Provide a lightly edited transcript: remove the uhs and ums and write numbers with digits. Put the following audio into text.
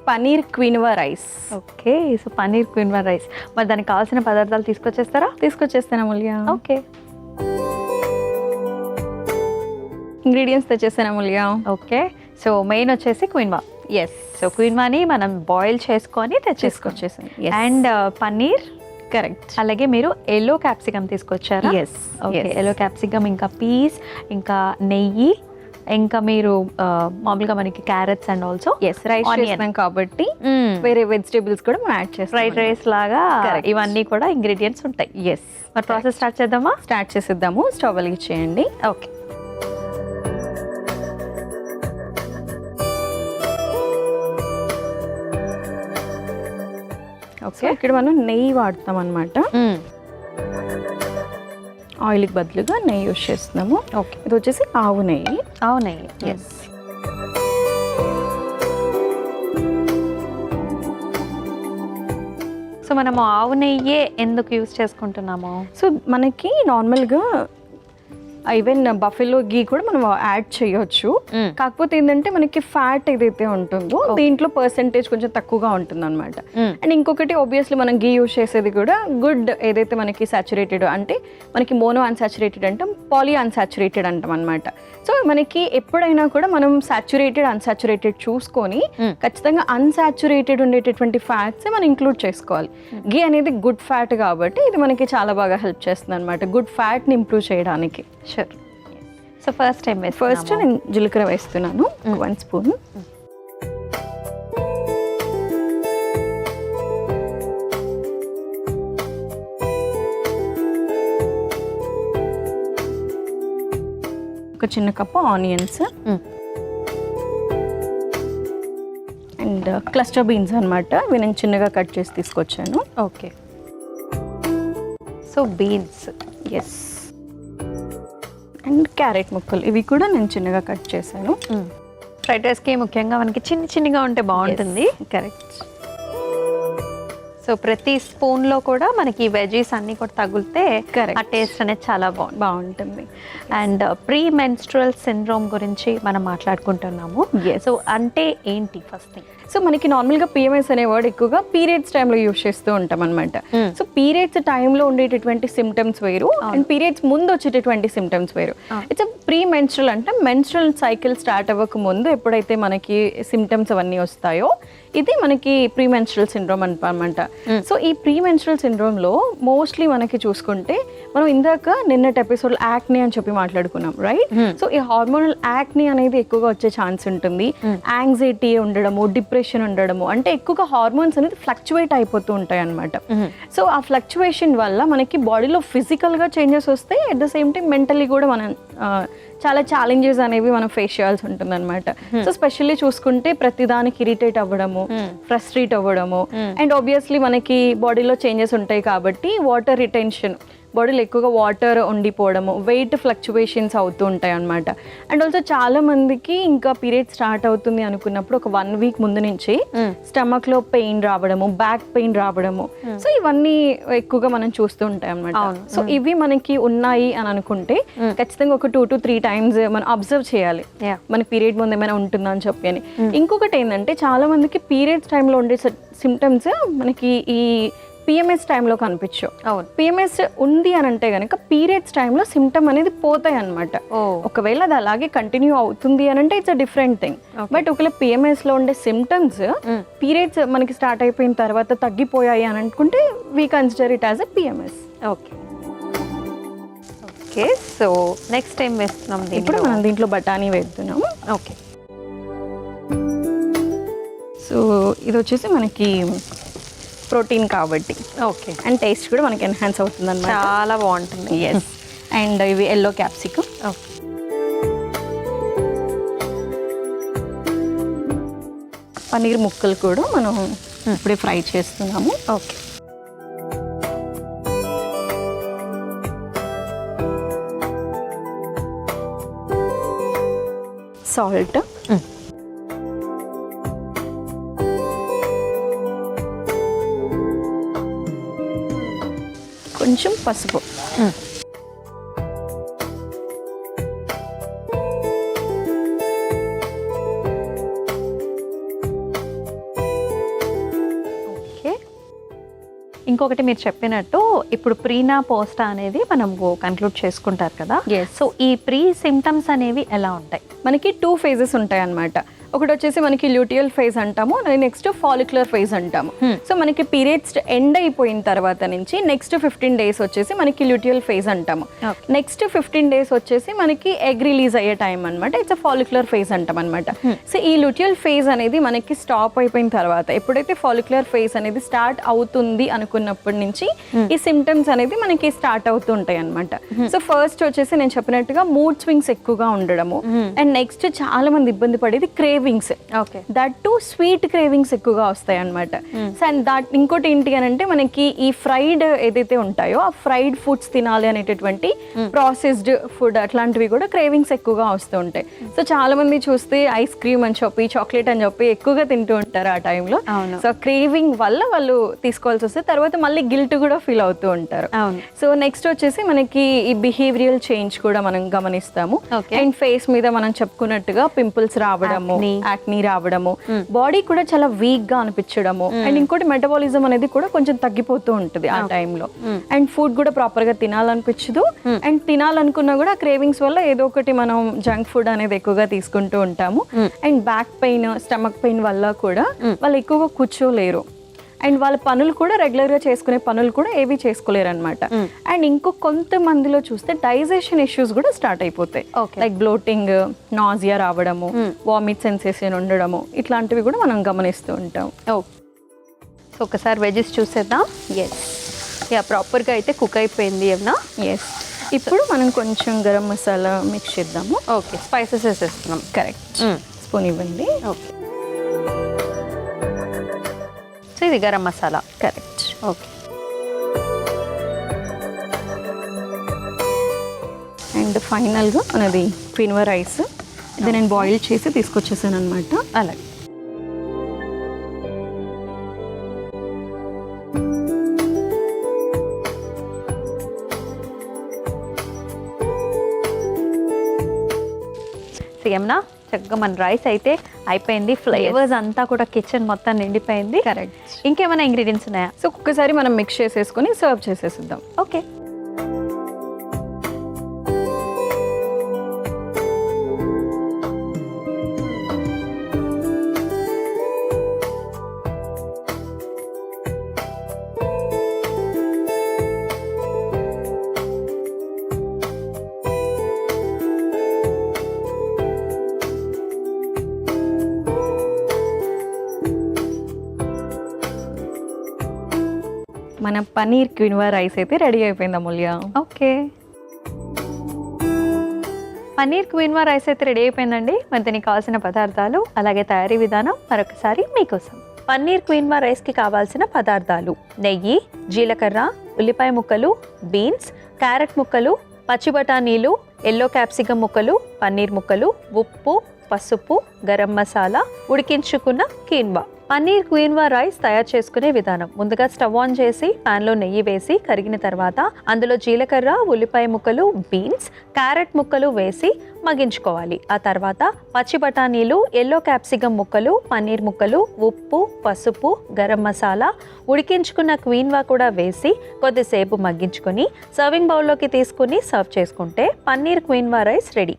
Paneer quinoa rice. Okay, so paneer quinoa rice. మరి దానికి కావాల్సిన పదార్థాలు తీసుకొచ్చేస్తారా? తీసుకొచ్చేస్తాను అమూల్య. ఓకే, ఇంగ్రీడియంట్స్ తెచ్చేస్తాను అమూల్య. ఓకే. సో మెయిన్ వచ్చేసి క్వినోవా. ఎస్. సో క్వినోవాని మనం బాయిల్ చేసుకొని తీసుకొచ్చేసాను. అండ్ పన్నీర్. కరెక్ట్. అలాగే మీరు ఎల్లో క్యాప్సికమ్ తీసుకొచ్చారా? ఎస్. ఓకే, ఎల్లో క్యాప్సికమ్, ఇంకా పీస్, ఇంకా నెయ్యి, ఇంకా మీరు మామూలుగా మనకి క్యారెట్స్ అండ్ ఆల్సో రైస్ చేస్తాం కాబట్టి వేరే వెజిటేబుల్స్ కూడా మనం యాడ్ చేస్తాం. ఫ్రైడ్ రైస్ లాగా ఇవన్నీ కూడా ఇంగ్రీడియంట్స్ ఉంటాయి. ఎస్. మరి ప్రాసెస్ స్టార్ట్ చేద్దామా? స్టార్ట్ చేసేద్దాము. స్టవ్ వెలిగించేయండి. ఓకే. ఓకే, ఇక్కడ మనం నెయ్యి వాడతాం అనమాట. ఆయిల్కి బదులుగా నెయ్యి యూస్ చేస్తున్నాము. ఓకే, ఇది వచ్చేసి ఆవు నెయ్యి. ఆవు నెయ్యి. ఎస్. సో మనము ఆవు నెయ్యే ఎందుకు యూస్ చేసుకుంటున్నాము? సో మనకి నార్మల్గా ఈవెన్ బఫెలో గీ కూడా మనం యాడ్ చేయొచ్చు. కాకపోతే ఏంటంటే మనకి ఫ్యాట్ ఏదైతే ఉంటుందో దీంట్లో పర్సెంటేజ్ కొంచెం తక్కువగా ఉంటుంది అనమాట. అండ్ ఇంకొకటి ఆబ్వియస్లీ మనం గీ యూస్ చేసేది కూడా గుడ్ ఏదైతే మనకి సాచురేటెడ్, అంటే మనకి మోనో అన్సాచురేటెడ్ అంటాం, పాలీ అన్సాచురేటెడ్ అంటాం అనమాట. సో మనకి ఎప్పుడైనా కూడా మనం సాచురేటెడ్ అన్సాచురేటెడ్ చూసుకొని ఖచ్చితంగా అన్సాచురేటెడ్ ఉండేటటువంటి ఫ్యాట్స్ మనం ఇంక్లూడ్ చేసుకోవాలి. గీ అనేది గుడ్ ఫ్యాట్ కాబట్టి ఇది మనకి చాలా బాగా హెల్ప్ చేస్తుంది అనమాట, గుడ్ ఫ్యాట్ని ఇంప్రూవ్ చేయడానికి. షూర్. సో ఫస్ట్ నేను జీలకర్ర వేస్తున్నాను 1 స్పూన్. ఒక చిన్న cup onions and cluster beans అనమాట. ఇవి నేను చిన్నగా కట్ చేసి తీసుకొచ్చాను. Okay. So beans. Yes. And carrot ముక్కలు, ఇవి కూడా నేను చిన్నగా కట్ చేశాను. ఫ్రైడ్ రైస్కి ముఖ్యంగా మనకి చిన్నగా ఉంటే బాగుంటుంది. కరెక్ట్. సో ప్రతి స్పూన్లో కూడా మనకి వెజీస్ అన్నీ కూడా తగిలితే ఆ టేస్ట్ అనేది చాలా బాగుంటుంది. అండ్ ప్రీ మెన్స్ట్రువల్ సిండ్రోమ్ గురించి మనం మాట్లాడుకుంటున్నాము. సో అంటే ఏంటి ఫస్ట్ థింగ్? సో మనకి నార్మల్గా పిఎంఎస్ అనే వర్డ్ ఎక్కువగా పీరియడ్స్ టైంలో యూస్ చేస్తూ ఉంటాం అనమాట. సో పీరియడ్స్ టైంలో ఉండేటటువంటి సిమ్టమ్స్ వేరు అండ్ పీరియడ్స్ ముందు వచ్చేటటువంటి సిమ్టమ్స్ వేరు. ఇట్స్ ప్రీ మెన్స్ట్రువల్ అంటే మెన్స్ట్రువల్ సైకిల్ స్టార్ట్ అవ్వక ముందు ఎప్పుడైతే మనకి సిమ్టమ్స్ అవన్నీ వస్తాయో ఇది మనకి ప్రీ మెన్స్ట్రువల్ సిండ్రోమ్ అనమాట. సో ఈ ప్రీ మెన్స్ట్రువల్ సిండ్రోమ్లో మోస్ట్లీ మనకి చూసుకుంటే మనం ఇందాక నిన్నటి ఎపిసోడ్ యాక్ని అని చెప్పి మాట్లాడుకున్నాం, రైట్? సో ఈ హార్మోనల్ యాక్ని అనేది ఎక్కువగా వచ్చే ఛాన్స్ ఉంటుంది. యాంగ్జైటీ ఉండడము, డిప్రెషన్ ఉండడము, అంటే ఎక్కువగా హార్మోన్స్ అనేది ఫ్లక్చువేట్ అయిపోతూ ఉంటాయి అనమాట. సో ఆ ఫ్లక్చువేషన్ వల్ల మనకి బాడీలో ఫిజికల్గా చేంజెస్ వస్తాయి, at the same time mentally కూడా మనం చాలా ఛాలెంజెస్ అనేవి మనం ఫేస్ చేయాల్సి ఉంటుంది అనమాట. సో స్పెషల్లీ చూసుకుంటే ప్రతిదానికి ఇరిటేట్ అవ్వడము, ఫ్రస్ట్రేట్ అవ్వడము, అండ్ ఆబ్వియస్లీ మనకి బాడీలో చేంజెస్ ఉంటాయి కాబట్టి వాటర్ రిటెన్షన్, బాడీలో ఎక్కువగా వాటర్ ఉండిపోవడము, వెయిట్ ఫ్లక్చువేషన్స్ అవుతూ ఉంటాయి అనమాట. అండ్ ఆల్సో చాలా మందికి ఇంకా పీరియడ్ స్టార్ట్ అవుతుంది అనుకున్నప్పుడు ఒక 1 వీక్ ముందు నుంచి స్టమక్ లో పెయిన్ రావడము, బ్యాక్ పెయిన్ రావడము, సో ఇవన్నీ ఎక్కువగా మనం చూస్తూ ఉంటాయి అనమాట. సో ఇవి మనకి ఉన్నాయి అని అనుకుంటే ఖచ్చితంగా ఒక 2 to 3 times మనం అబ్జర్వ్ చేయాలి మనకి పీరియడ్ ముందు ఏమైనా ఉంటుందా అని చెప్పి అని. ఇంకొకటి ఏంటంటే చాలా మందికి పీరియడ్స్ టైంలో ఉండే సిమ్టమ్స్ మనకి ఈ పిఎంఎస్ టైంలో కనిపించవు. పిఎంఎస్ ఉంది అని అంటే కనుక పీరియడ్స్ టైంలో సిమ్టమ్ అనేది పోతాయి అనమాట. ఒకవేళ అది అలాగే కంటిన్యూ అవుతుంది అని అంటే it's a different thing. But ఒకవేళ పిఎంఎస్ లో ఉండే సిమ్టమ్స్ పీరియడ్స్ మనకి స్టార్ట్ అయిపోయిన తర్వాత తగ్గిపోయాయి అని అనుకుంటే we consider it as a PMS. Okay. Okay, so next ఏం వేస్తున్నాం? ఇప్పుడు మనం దీంట్లో బఠానీ వేస్తున్నాము. ఓకే. సో ఇది వచ్చేసి మనకి ప్రోటీన్ కాబట్టి ఓకే, అండ్ టేస్ట్ కూడా మనకి ఎన్హాన్స్ అవుతుంది అన్నమాట, చాలా బాగుంటుంది. ఎస్. అండ్ ఇవి ఎల్లో క్యాప్సికమ్. ఓకే. పన్నీర్ ముక్కలు కూడా మనం ఇప్పుడే ఫ్రై చేస్తున్నాము. ఓకే. సాల్ట్, కొంచెం పసుపు, ఇంకొకటి మీరు చెప్పినట్టు ఇప్పుడు ప్రీనా పోస్టా అనేది మనం కన్క్లూడ్ చేసుకుంటారు కదా. Yes. సో ఈ ప్రీ సిమ్టమ్స్ అనేవి ఎలా ఉంటాయి? మనకి 2 phases ఉంటాయి అన్నమాట. ఒకటి వచ్చేసి మనకి ల్యూటియల్ ఫేజ్ అంటాము, నెక్స్ట్ ఫాలిక్యులర్ ఫేజ్ అంటాము. సో మనకి పీరియడ్స్ ఎండ్ అయిపోయిన తర్వాత నుంచి నెక్స్ట్ 15 days వచ్చేసి మనకి ల్యూటియల్ ఫేజ్ అంటాము. నెక్స్ట్ 15 days వచ్చేసి మనకి ఎగ్ రిలీజ్ అయ్యే టైం అనమాట. ఇట్స్ ఫాలిక్యులర్ ఫేజ్ అంటాం అనమాట. సో ఈ ల్యూటియల్ ఫేజ్ అనేది మనకి స్టాప్ అయిపోయిన తర్వాత, ఎప్పుడైతే ఫాలిక్యులర్ ఫేజ్ అనేది స్టార్ట్ అవుతుంది అనుకున్నప్పటి నుంచి ఈ సిమ్టమ్స్ అనేది మనకి స్టార్ట్ అవుతూ ఉంటాయి అనమాట. సో ఫస్ట్ వచ్చేసి నేను చెప్పినట్టుగా మూడ్ స్వింగ్స్ ఎక్కువగా ఉండడము, అండ్ నెక్స్ట్ చాలా మంది ఇబ్బంది పడేది cravings. Okay, that to sweet cravings ఎక్కువగా వస్తాయి అనమాట. సో అండ్ దట్ ఇంకోటి ఏంటి అని అంటే మనకి ఈ ఫ్రైడ్ ఏదైతే ఉంటాయో ఆ ఫ్రైడ్ ఫుడ్స్ తినాలి అనేటటువంటి ప్రాసెస్డ్ ఫుడ్ అట్లాంటివి కూడా క్రేవింగ్స్ ఎక్కువగా వస్తూ ఉంటాయి. సో చాలా మంది చూస్తే ఐస్ క్రీమ్ అని చెప్పి చాక్లెట్ అని చెప్పి ఎక్కువగా తింటూ ఉంటారు ఆ టైంలో. సో క్రేవింగ్ వల్ల వాళ్ళు తీసుకోవాల్సి వస్తే తర్వాత మళ్ళీ గిల్ట్ కూడా ఫీల్ అవుతూ ఉంటారు. సో నెక్స్ట్ వచ్చేసి మనకి ఈ బిహేవియరల్ చేంజ్ కూడా మనం గమనిస్తాము. అండ్ ఫేస్ మీద మనం చెప్పుకున్నట్టుగా పింపుల్స్ రావడము, యాక్నీ రావడము, బాడీ కూడా చాలా వీక్ గా అనిపించడము, అండ్ ఇంకోటి మెటబాలిజం అనేది కూడా కొంచెం తగ్గిపోతూ ఉంటుంది ఆ టైంలో. అండ్ ఫుడ్ కూడా ప్రాపర్ గా తినాలనిపించదు, అండ్ తినాలనుకున్నా కూడా క్రేవింగ్స్ వల్ల ఏదో ఒకటి మనం జంక్ ఫుడ్ అనేది ఎక్కువగా తీసుకుంటూ ఉంటాము. And back pain, stomach pain వల్ల కూడా వాళ్ళు ఎక్కువగా కూర్చోలేరు, అండ్ వాళ్ళ పనులు కూడా రెగ్యులర్ గా చేసుకునే పనులు కూడా ఏవి చేసుకోలేరు అనమాట. అండ్ ఇంకో కొంతమందిలో చూస్తే డైజెషన్ ఇష్యూస్ కూడా స్టార్ట్ అయిపోతాయి. లైక్ బ్లోటింగ్, నాజియా రావడము, వామిట్ సెన్సేషన్ ఉండడము, ఇట్లాంటివి కూడా మనం గమనిస్తూ ఉంటాం. సో ఒకసారి వెజెస్ చూసేద్దాం. ఎస్, యా, ప్రాపర్గా అయితే కుక్ అయిపోయింది ఏమన్నా. ఎస్, ఇప్పుడు మనం కొంచెం గరం మసాలా మిక్స్ చేద్దాము. ఓకే, స్పైసెస్ వేసేస్తున్నాం. కరెక్ట్, స్పూన్ ఇవ్వండి. ఓకే, సో ఇది garam masala. Correct. Okay, and ఫైనల్గా మనది క్వినోవా రైస్, ఇది నేను బాయిల్ చేసి తీసుకొచ్చేసాను అనమాట. అలాగే. సేమ్నా చక్కగా మన రైస్ అయితే అయిపోయింది. ఫ్లేవర్స్ అంతా కూడా కిచెన్ మొత్తం నిండిపోయింది. కరెక్ట్. ఇంకేమైనా ఇంగ్రీడియంట్స్ ఉన్నాయా? సో ఒక్కసారి మనం మిక్స్ చేసేసుకొని సర్వ్ చేసేసిద్దాం. ఓకే, మన పనీర్ క్వినోవా రైస్ అయితే రెడీ అయిపోయింది అమూల్య. ఓకే, పన్నీర్ క్వినోవా రైస్ అయితే రెడీ అయిపోయిందండి. మరి దీనికి కావాల్సిన పదార్థాలు అలాగే తయారీ విధానం మరొకసారి మీకోసం. పన్నీర్ క్వినోవా రైస్కి కావాల్సిన పదార్థాలు: నెయ్యి, జీలకర్ర, ఉల్లిపాయ ముక్కలు, బీన్స్, క్యారెట్ ముక్కలు, పచ్చి బఠానీలు, ఎల్లో క్యాప్సికమ్ ముక్కలు, పన్నీర్ ముక్కలు, ఉప్పు, పసుపు, గరం మసాలా, ఉడికించుకున్న కీన్వా. పన్నీర్ క్వినోవా రైస్ తయారు చేసుకునే విధానం: ముందుగా స్టవ్ ఆన్ చేసి ప్యాన్లో నెయ్యి వేసి కరిగిన తర్వాత అందులో జీలకర్ర, ఉల్లిపాయ ముక్కలు, బీన్స్, క్యారెట్ ముక్కలు వేసి మగ్గించుకోవాలి. ఆ తర్వాత పచ్చి బఠానీలు, ఎల్లో క్యాప్సికమ్ ముక్కలు, పన్నీర్ ముక్కలు, ఉప్పు, పసుపు, గరం మసాలా, ఉడికించుకున్న క్వినోవా కూడా వేసి కొద్దిసేపు మగ్గించుకొని సర్వింగ్ బౌల్లోకి తీసుకుని సర్వ్ చేసుకుంటే పన్నీర్ క్వినోవా రైస్ రెడీ.